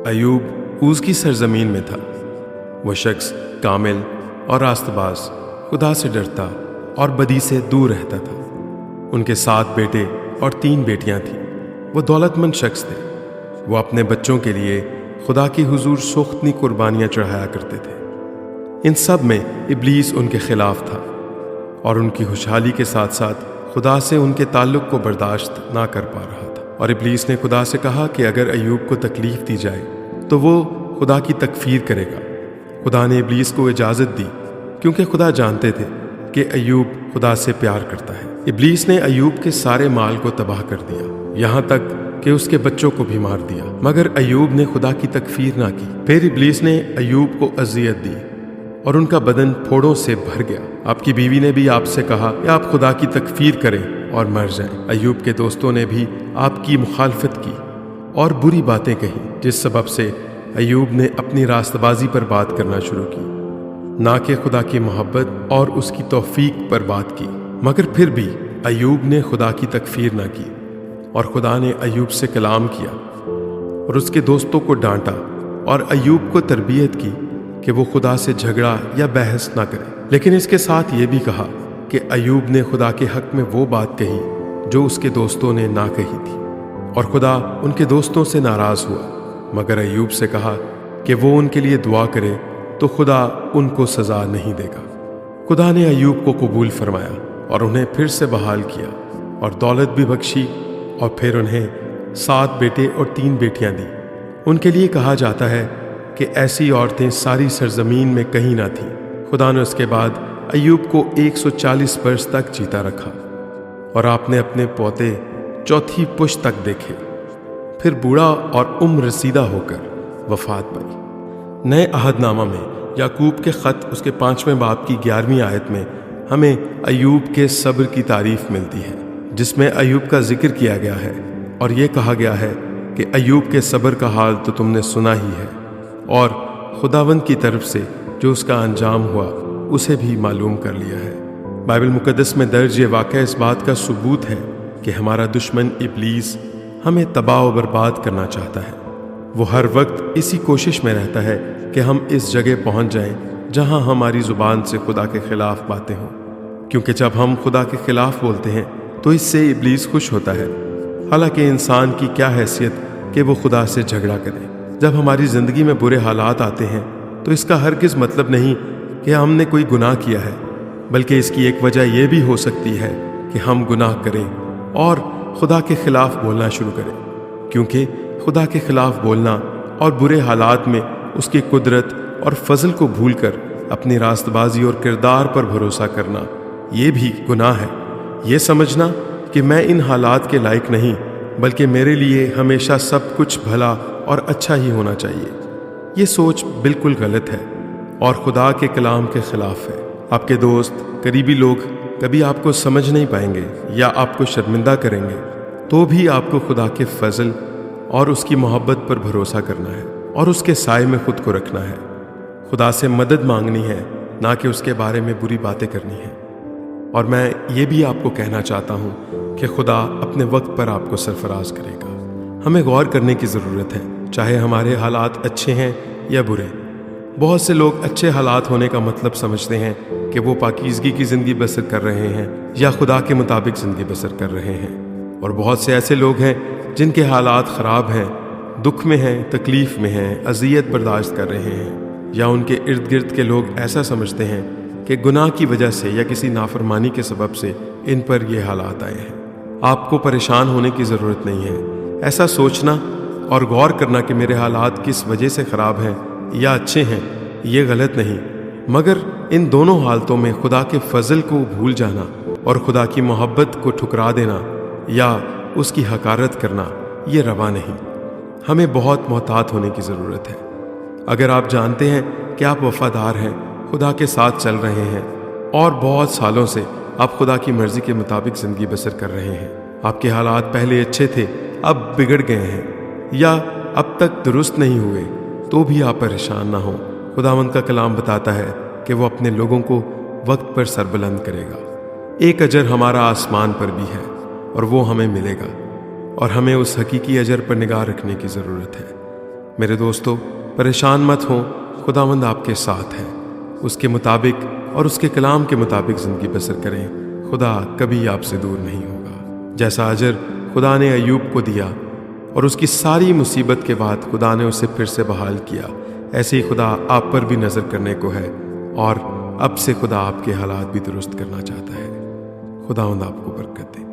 Ayub ooze की सरजमीन में था। वह शख्स कामिल और रास्तबाज, खुदा से डरता और बदी से दूर रहता था। उनके 7 बेटे और 3 बेटियां थीं। वो दौलतमंद शख्स थे। वो अपने बच्चों के लिए खुदा की हुजूर सोख्तनी कुर्बानियां चढ़ाया करते थे। इन सब में इब्लीस उनके खिलाफ था और उनकी खुशहाली के साथ साथ खुदा से उनके ताल्लुक़ को बर्दाश्त ना कर पा रहा था। और इब्लीस ने खुदा से कहा कि अगर अयूब को तकलीफ़ दी जाए तो वो खुदा की तकफीर करेगा। खुदा ने इब्लीस को इजाज़त दी क्योंकि खुदा जानते थे कि अयूब खुदा से प्यार करता है। इब्लीस ने अयूब के सारे माल को तबाह कर दिया, यहाँ तक कि उसके बच्चों को भी मार दिया, मगर अयूब ने खुदा की तकफीर ना की। फिर इब्लीस ने अयूब को अजियत दी और उनका बदन फोड़ों से भर गया। आपकी बीवी ने भी आपसे कहा कि आप खुदा की तकफीर करें और मर जाएं। अयूब के दोस्तों ने भी आपकी मुखालफत की और बुरी बातें कही, जिस सबब से अयूब ने अपनी रास्तबाजी पर बात करना शुरू की, ना कि खुदा की मोहब्बत और उसकी तौफीक पर बात की। मगर फिर भी अयूब ने खुदा की तकफीर ना की और खुदा ने अयूब से कलाम किया और उसके दोस्तों को डांटा और अयूब को तरबियत की कि वो खुदा से झगड़ा या बहस ना करे। लेकिन इसके साथ ये भी कहा कि अयूब ने खुदा के हक में वो बात कही जो उसके दोस्तों ने ना कही थी और खुदा उनके दोस्तों से नाराज़ हुआ। मगर अयूब से कहा कि वो उनके लिए दुआ करे तो खुदा उनको सज़ा नहीं देगा। खुदा ने अयूब को कबूल फरमाया और उन्हें फिर से बहाल किया और दौलत भी बख्शी और फिर उन्हें 7 बेटे और 3 बेटियां दी। उनके लिए कहा जाता है कि ऐसी औरतें सारी सरजमीन में कहीं ना थीं। खुदा ने उसके बाद अयूब को 140 वर्ष तक जीता रखा और आपने अपने पोते 4थी पुश्त तक देखे। फिर बूढ़ा और उम्र रसीदा होकर वफात पाई। नए अहदनामा में याकूब के ख़त उसके 5वें बाब की 11वीं आयत में हमें अयूब के सब्र की तारीफ मिलती है, जिसमें अयूब का जिक्र किया गया है और ये कहा गया है कि अयूब के सब्र का हाल तो तुमने सुना ही है और खुदावंद की तरफ से जो उसका अंजाम हुआ उसे भी मालूम कर लिया है। बाइबल मुकद्दस में दर्ज ये वाक़या इस बात का सबूत है कि हमारा दुश्मन इब्लीस हमें तबाह व बर्बाद करना चाहता है। वो हर वक्त इसी कोशिश में रहता है कि हम इस जगह पहुंच जाएं जहां हमारी ज़ुबान से खुदा के ख़िलाफ़ बातें हों, क्योंकि जब हम खुदा के ख़िलाफ़ बोलते हैं तो इससे इब्लीस खुश होता है। हालांकि इंसान की क्या हैसियत कि वो खुदा से झगड़ा करे। जब हमारी ज़िंदगी में बुरे हालात आते हैं तो इसका हरगिज़ मतलब नहीं कि हमने कोई गुनाह किया है, बल्कि इसकी एक वजह यह भी हो सकती है कि हम गुनाह करें और खुदा के ख़िलाफ़ बोलना शुरू करें, क्योंकि खुदा के ख़िलाफ़ बोलना और बुरे हालात में उसकी कुदरत और फजल को भूलकर अपनी रास्तबाजी और किरदार पर भरोसा करना ये भी गुनाह है। ये समझना कि मैं इन हालात के लायक नहीं, बल्कि मेरे लिए हमेशा सब कुछ भला और अच्छा ही होना चाहिए, ये सोच बिल्कुल गलत है और खुदा के कलाम के ख़िलाफ़ है। आपके दोस्त, करीबी लोग कभी आपको समझ नहीं पाएंगे या आपको शर्मिंदा करेंगे, तो भी आपको खुदा के फजल और उसकी मोहब्बत पर भरोसा करना है और उसके साए में खुद को रखना है। खुदा से मदद मांगनी है, ना कि उसके बारे में बुरी बातें करनी है। और मैं ये भी आपको कहना चाहता हूँ कि खुदा अपने वक्त पर आपको सरफराज करेगा। हमें गौर करने की ज़रूरत है, चाहे हमारे हालात अच्छे हैं या बुरे। बहुत से लोग अच्छे हालात होने का मतलब समझते हैं कि वो पाकीज़गी की ज़िंदगी बसर कर रहे हैं या खुदा के मुताबिक ज़िंदगी बसर कर रहे हैं, और बहुत से ऐसे लोग हैं जिनके हालात ख़राब हैं, दुख में हैं, तकलीफ़ में हैं, अज़ियत बर्दाश्त कर रहे हैं, या उनके इर्द गिर्द के लोग ऐसा समझते हैं कि गुनाह की वजह से या किसी नाफरमानी के सबब से इन पर ये हालात आए हैं। आपको परेशान होने की ज़रूरत नहीं है। ऐसा सोचना और गौर करना कि मेरे हालात किस वजह से ख़राब हैं या अच्छे हैं, ये गलत नहीं, मगर इन दोनों हालतों में खुदा के फजल को भूल जाना और खुदा की मोहब्बत को ठुकरा देना या उसकी हकारत करना, ये रवा नहीं। हमें बहुत मोहतात होने की ज़रूरत है। अगर आप जानते हैं कि आप वफ़ादार हैं, खुदा के साथ चल रहे हैं और बहुत सालों से आप खुदा की मर्ज़ी के मुताबिक ज़िंदगी बसर कर रहे हैं, आपके हालात पहले अच्छे थे, अब बिगड़ गए हैं या अब तक दुरुस्त नहीं हुए, तो भी आप परेशान ना हो। खुदावंद का कलाम बताता है कि वो अपने लोगों को वक्त पर सरबुलंद करेगा। एक अजर हमारा आसमान पर भी है और वो हमें मिलेगा। اور ہمیں اس حقیقی اجر پر نگاہ رکھنے کی ضرورت ہے۔ میرے دوستو، پریشان مت ہوں، خداوند آپ کے ساتھ ہے۔ اس کے مطابق اور اس کے کلام کے مطابق زندگی بسر کریں، خدا کبھی آپ سے دور نہیں ہوگا۔ جیسا اجر خدا نے ایوب کو دیا اور اس کی ساری مصیبت کے بعد خدا نے اسے پھر سے بحال کیا، ایسے ہی خدا آپ پر بھی نظر کرنے کو ہے، اور اب سے خدا آپ کے حالات بھی درست کرنا چاہتا ہے۔ خداوند آپ کو برکت دے۔